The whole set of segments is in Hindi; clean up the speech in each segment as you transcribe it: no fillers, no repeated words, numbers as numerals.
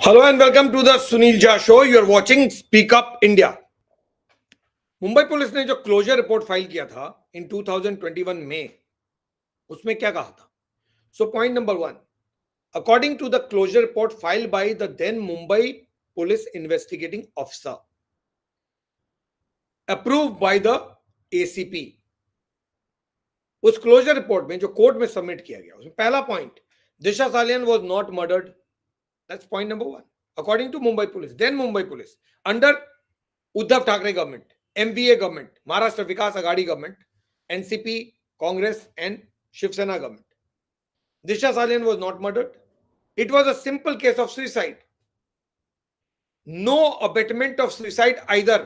Hello and welcome to the Sunil Jha Show. You are watching Speak Up India. Mumbai police ने जो क्लोजर रिपोर्ट फाइल किया था इन 2021 में, उसमें क्या कहा था? So point number 1, according to the closure report filed by the then Mumbai police investigating officer, approved by the ACP, उस क्लोजर रिपोर्ट में जो कोर्ट में सबमिट किया गया, उसमें पहला point, Disha Salian was not murdered. That's point number 1. According to Mumbai police, then Mumbai police under Uddhav Thackeray government, MVA government, Maharashtra Vikas Aghadi government, NCP, Congress and Shiv Sena government. Disha Salian was not murdered. It was a simple case of suicide. No abetment of suicide either.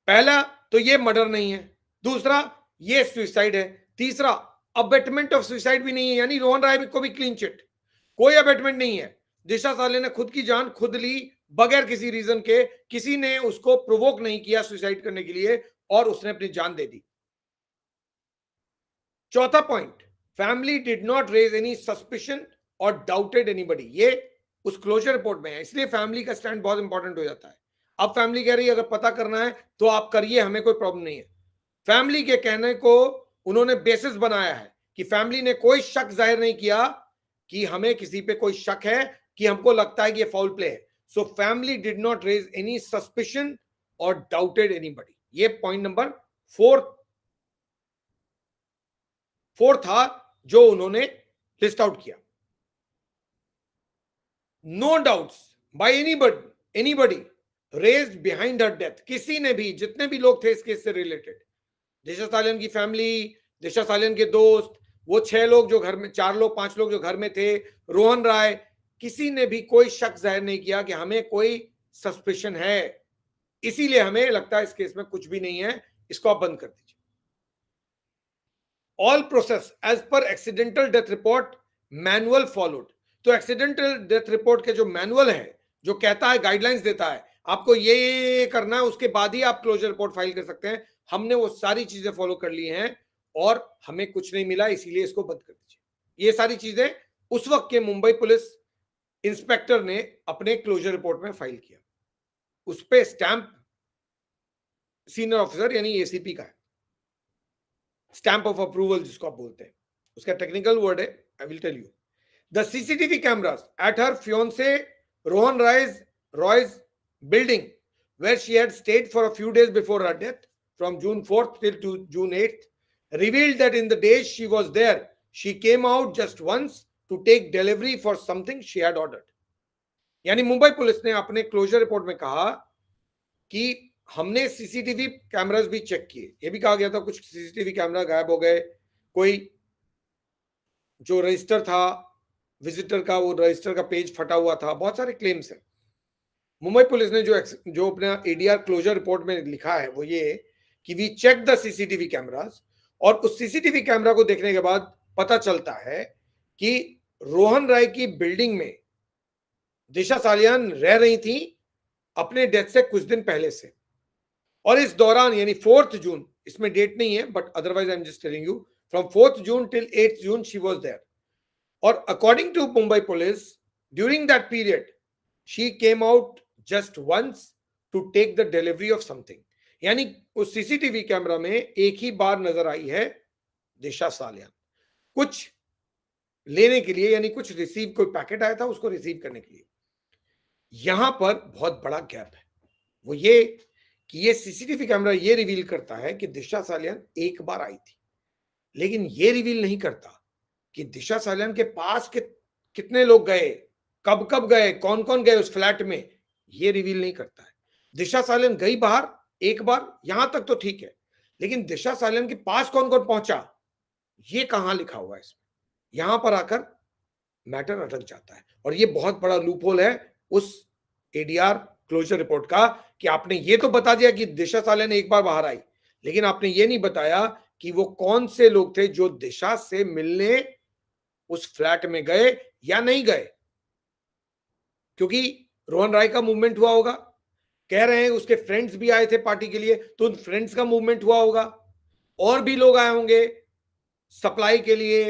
पहला तो ये मर्डर नहीं है, दूसरा ये सुसाइड है, तीसरा अबेटमेंट ऑफ सुसाइड भी नहीं है, यानी रोहन राय को भी क्लीन चिट, कोई अबेटमेंट नहीं है. दिशा सालियान ने खुद की जान खुद ली बगैर किसी रीजन के, किसी ने उसको प्रोवोक नहीं किया सुसाइड करने के लिए और उसने अपनी जान दे दी. चौथा point, family did not raise any suspicion और डाउटेड एनीबडी. ये उस क्लोजर रिपोर्ट में है, इसलिए फैमिली का स्टैंड बहुत इंपॉर्टेंट हो जाता है. अब फैमिली कह रही है अगर पता करना है तो आप करिए, हमें कोई प्रॉब्लम नहीं है. फैमिली के कहने को उन्होंने बेसिस बनाया है कि फैमिली ने कोई शक जाहिर नहीं किया कि हमें किसी पे कोई शक है, कि हमको लगता है कि ये फाउल प्ले है. So family did not raise any suspicion और डाउटेड एनीबडी. ये पॉइंट नंबर 4 था जो उन्होंने लिस्ट आउट किया. No doubts by anybody raised behind her death. किसी ने भी, जितने भी लोग थे इस केस से रिलेटेड, दिशा सालियान की फैमिली, दिशा सालियान के दोस्त, वो 6 लोग जो घर में, 4 लोग 5 लोग जो घर में थे, रोहन राय, किसी ने भी कोई शक जाहिर नहीं किया कि हमें कोई सस्पिशन है, इसीलिए हमें लगता है इस केस में कुछ भी नहीं है, इसको आप बंद कर दीजिए. All process as per accidental death report manual followed. तो एक्सीडेंटल डेथ रिपोर्ट के जो मैनुअल है, जो कहता है, गाइडलाइंस देता है, आपको ये करना है, उसके बाद ही आप क्लोजर रिपोर्ट फाइल कर सकते हैं, हमने वो सारी चीजें फॉलो कर ली हैं और हमें कुछ नहीं मिला, इसीलिए इसको बंद कर दीजिए. ये सारी चीजें उस वक्त के मुंबई पुलिस इंस्पेक्टर ने अपने क्लोजर रिपोर्ट में फाइल किया. उस पे स्टैंप सीनियर ऑफिसर यानी एसीपी का है, स्टैंप ऑफ अप्रूवल जिसको आप बोलते हैं. उसका टेक्निकल वर्ड है, I will tell you. The CCTV cameras at her fiance Rohan रॉय's building where she had stayed for a few days before her death from June 4th till to June 8th revealed that in the days she was there she came out just once to take delivery for something she had ordered. यानी मुंबई पुलिस ने अपने क्लोजर रिपोर्ट में कहा कि हमने सीसीटीवी कैमरास भी चेक किए. ये भी कहा गया था कुछ सीसीटीवी कैमरा गायब हो गए, कोई जो रजिस्टर था विजिटर का, वो रजिस्टर का पेज फटा हुआ था, बहुत सारे क्लेम्स हैं. मुंबई पुलिस ने जो अपना एडीआर क्लोजर रिपोर्ट में लिखा है वो ये कि we check the CCTV cameras, और उस सीसीटीवी कैमरा को देखने के बाद पता चलता है कि रोहन राय की बिल्डिंग में दिशा सालियान रह रही थी अपने डेथ से कुछ दिन पहले से, और इस दौरान यानी 4th जून, इसमें डेट नहीं है but otherwise I am just telling you, from 4th June till 8th June she was there. और according to Mumbai police during that period she came out just once to take the delivery of something. यानी उस सीसीटीवी कैमरा में एक ही बार नजर आई है दिशा सालियान कुछ लेने के लिए, यानी कुछ रिसीव, कोई पैकेट आया था उसको रिसीव करने के लिए. यहां पर बहुत बड़ा गैप है, वो ये कि ये सीसीटीवी कैमरा ये रिवील करता है कि दिशा सालियान एक बार आई थी, लेकिन ये रिवील नहीं करता कि दिशा सालियान के पास कितने लोग गए, कब कब गए, कौन कौन गए उस फ्लैट में, ये रिवील नहीं करता है. दिशा सालियान गई बाहर एक बार, यहां तक तो ठीक है, लेकिन दिशा सालियान के पास कौन कौन पहुंचा ये कहां लिखा हुआ है इसमें, यहां पर आकर मैटर अटक जाता है. और ये बहुत बड़ा लूप होल है उस एडीआर क्लोजर रिपोर्ट का कि आपने ये तो बता दिया कि दिशा सालियान एक बार बाहर आई, लेकिन आपने ये नहीं बताया कि वो कौन से लोग थे जो दिशा से मिलने उस फ्लैट में गए या नहीं गए. क्योंकि रोहन राय का मूवमेंट हुआ होगा, कह रहे हैं उसके फ्रेंड्स भी आए थे पार्टी के लिए, तो उन फ्रेंड्स का मूवमेंट हुआ होगा, और भी लोग आए होंगे सप्लाई के लिए,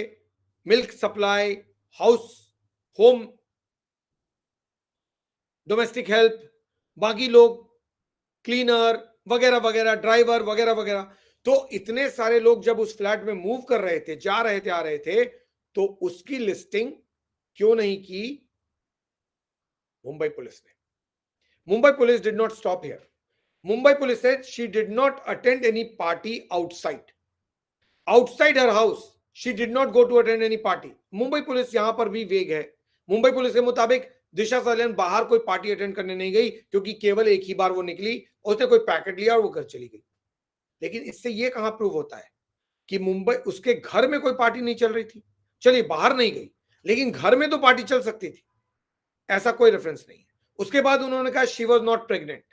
milk supply, house home domestic help, बाकी लोग क्लीनर वगैरह वगैरह, ड्राइवर वगैरह वगैरह। तो इतने सारे लोग जब उस फ्लैट में मूव कर रहे थे, जा रहे थे, आ रहे थे, तो उसकी लिस्टिंग क्यों नहीं की मुंबई पुलिस ने? Mumbai police did not stop here. Mumbai police said she did not attend any party outside her house. She did not go to attend any party. Mumbai police यहां पर भी वेग है. मुंबई पुलिस के मुताबिक दिशा सालियान बाहर कोई पार्टी अटेंड करने नहीं गई, क्योंकि केवल एक ही बार वो निकली, उसने कोई पैकेट लिया और वो घर चली गई. लेकिन इससे ये कहां प्रूव होता है कि मुंबई, उसके घर में कोई पार्टी नहीं चल रही थी? चलिए बाहर नहीं गई, लेकिन घर में तो पार्टी चल सकती थी. ऐसा कोई रेफरेंस नहीं है. उसके बाद उन्होंने कहा शी वॉज नॉट प्रेग्नेंट.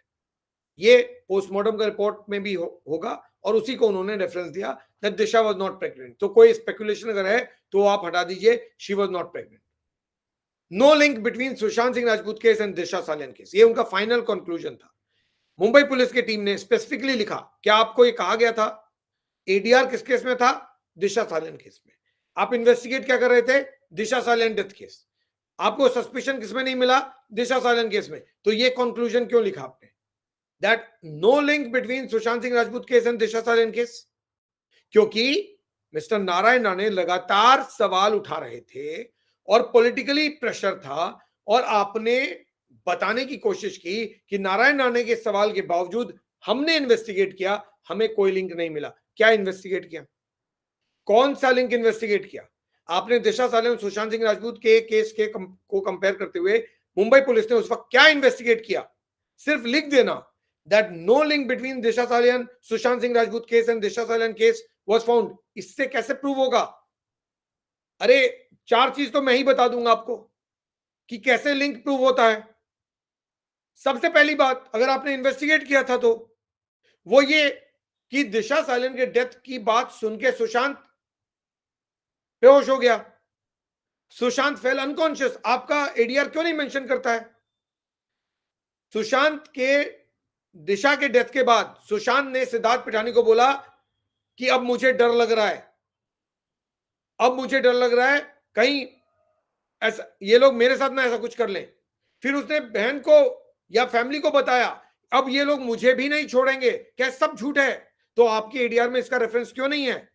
ये पोस्टमार्टम का रिपोर्ट में भी होगा, और उसी को उन्होंने रेफरेंस दिया that Disha was not pregnant. तो कोई स्पेकुलेशन अगर है तो आप हटा दीजिए, she was not pregnant. No link between Sushant Singh Rajput case and Disha Salian case, ये उनका फाइनल कंक्लूजन था. मुंबई पुलिस की टीम ने स्पेसिफिकली लिखा, क्या आपको ये कहा गया था? एडीआर किस केस में था? दिशा सालियान केस में. आप इन्वेस्टिगेट क्या कर रहे थे? दिशा सालियान डेथ केस. आपको सस्पिशन किसमें नहीं मिला? दिशा सालियान केस में. तो ये कंक्लूजन क्यों लिखा आपने? That no link between Sushant Singh Rajput case and Disha Salian case. क्योंकि मिस्टर नारायण राणे लगातार सवाल उठा रहे थे और पॉलिटिकली प्रेशर था, और आपने बताने की कोशिश की कि नारायण राणे के सवाल के बावजूद हमने इन्वेस्टिगेट किया, हमें कोई लिंक नहीं मिला. क्या इन्वेस्टिगेट किया? कौन सा लिंक इन्वेस्टिगेट किया? आपने दिशा सालियान सुशांत सिंह राजपूत के केस के को कंपेयर करते हुए मुंबई पुलिस ने उस वक्त क्या इन्वेस्टिगेट किया? सिर्फ लिख देना that no link between Disha Salian, Sushant Singh Rajput case and Disha Salian case was found. इससे कैसे प्रूव होगा? अरे 4 चीज तो मैं ही बता दूंगा आपको कि कैसे लिंक प्रूव होता है. सबसे पहली बात, अगर आपने इन्वेस्टिगेट किया था तो वो ये कि दिशा सालियान के डेथ की बात सुन के सुशांत बेहोश हो गया, सुशांत फेल अनकॉन्शियस. आपका एडीआर क्यों नहीं मेंशन करता है? सुशांत के दिशा के डेथ के बाद सुशांत ने सिद्धार्थ पिठानी को बोला कि अब मुझे डर लग रहा है, अब मुझे डर लग रहा है कहीं ऐसा ये लोग मेरे साथ ना ऐसा कुछ कर लें. फिर उसने बहन को या फैमिली को बताया, अब ये लोग मुझे भी नहीं छोड़ेंगे. क्या सब झूठ है? तो आपकी एडीआर में इसका रेफरेंस क्यों नहीं है?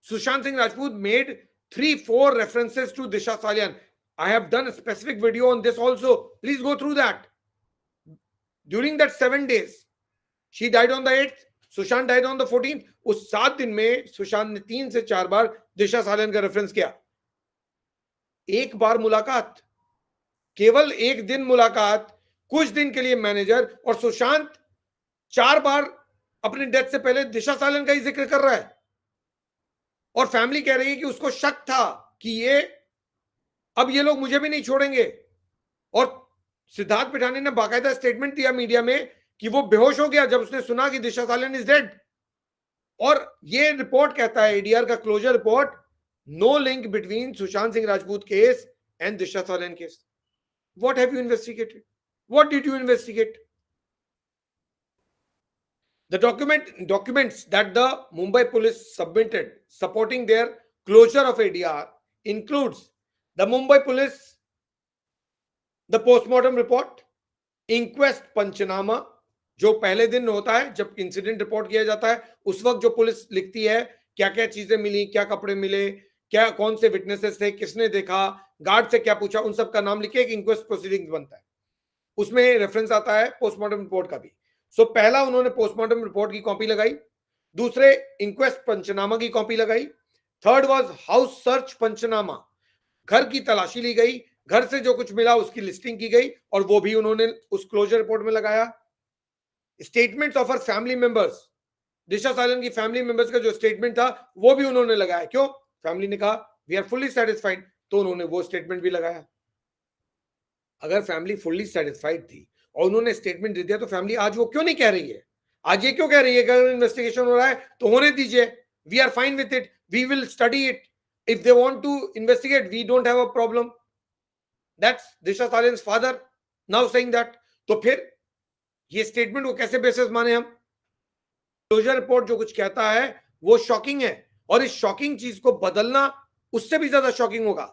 Sushant Singh Rajput made 3-4 references to Disha Salian. I have done a specific video on this also. Please go through that. During that 7 days, she died on the 8th, Sushant died on the 14th. उस 7 दिन में सुशांत ने 3 से 4 बार दिशा सालियान का रेफरेंस किया. एक बार मुलाकात, केवल एक दिन मुलाकात, कुछ दिन के लिए मैनेजर, और सुशांत 4 बार अपनी डेथ से पहले दिशा सालियान का ही जिक्र कर रहा है. और फैमिली कह रही है कि उसको शक था कि ये अब ये लोग मुझे भी नहीं छोड़ेंगे. और सिद्धार्थ पिठानी ने बाकायदा स्टेटमेंट दिया मीडिया में कि वो बेहोश हो गया जब उसने सुना कि दिशा सालियान इज डेड. और ये रिपोर्ट कहता है, एडीआर का closure report, no link between Sushant Singh Rajput case and Disha Salian case. What have you investigated? What did you investigate? The documents that the Mumbai police submitted supporting their closure of ADR includes the Mumbai police, the postmortem report, inquest पंचनामा, जो पहले दिन होता है जब इंसिडेंट रिपोर्ट किया जाता है, उस वक्त जो पुलिस लिखती है क्या क्या चीजें मिली, क्या कपड़े मिले, क्या कौन से विटनेसेस थे, किसने देखा, गार्ड से क्या पूछा, उन सब का नाम लिखे एक इंक्वेस्ट प्रोसीडिंग्स बनता है. उसमें रेफरेंस आता है पोस्टमार्टम रिपोर्ट का भी. सो पहला उन्होंने पोस्टमार्टम रिपोर्ट की कॉपी लगाई, दूसरे इंक्वेस्ट पंचनामा की कॉपी लगाई, थर्ड वाज हाउस सर्च पंचनामा, घर की तलाशी ली गई, घर से जो कुछ मिला उसकी लिस्टिंग की गई, और वो भी उन्होंने उस क्लोजर रिपोर्ट में लगाया. Statements of her family members, Disha Salian की फैमिली मेंबर्स का जो स्टेटमेंट था वो भी उन्होंने लगाया. क्यों? फैमिली ने कहा वी आर फुल्ली सेटिस्फाइड, तो उन्होंने वो स्टेटमेंट भी लगाया. अगर फैमिली फुल्ली सेटिस्फाइड थी और उन्होंने स्टेटमेंट दे दिया, तो फैमिली आज वो क्यों नहीं कह रही है? आज ये क्यों कह रही है कि अगर इन्वेस्टिगेशन हो रहा है तो होने दीजिए, we are fine with it, we will study it, if they want to investigate we don't have a problem. That's Disha Salian's father now saying that. तो फिर ये स्टेटमेंट को कैसे बेसिस माने हम? क्लोजर रिपोर्ट जो कुछ कहता है वो शॉकिंग है, और इस शॉकिंग चीज को बदलना उससे भी ज्यादा शॉकिंग होगा.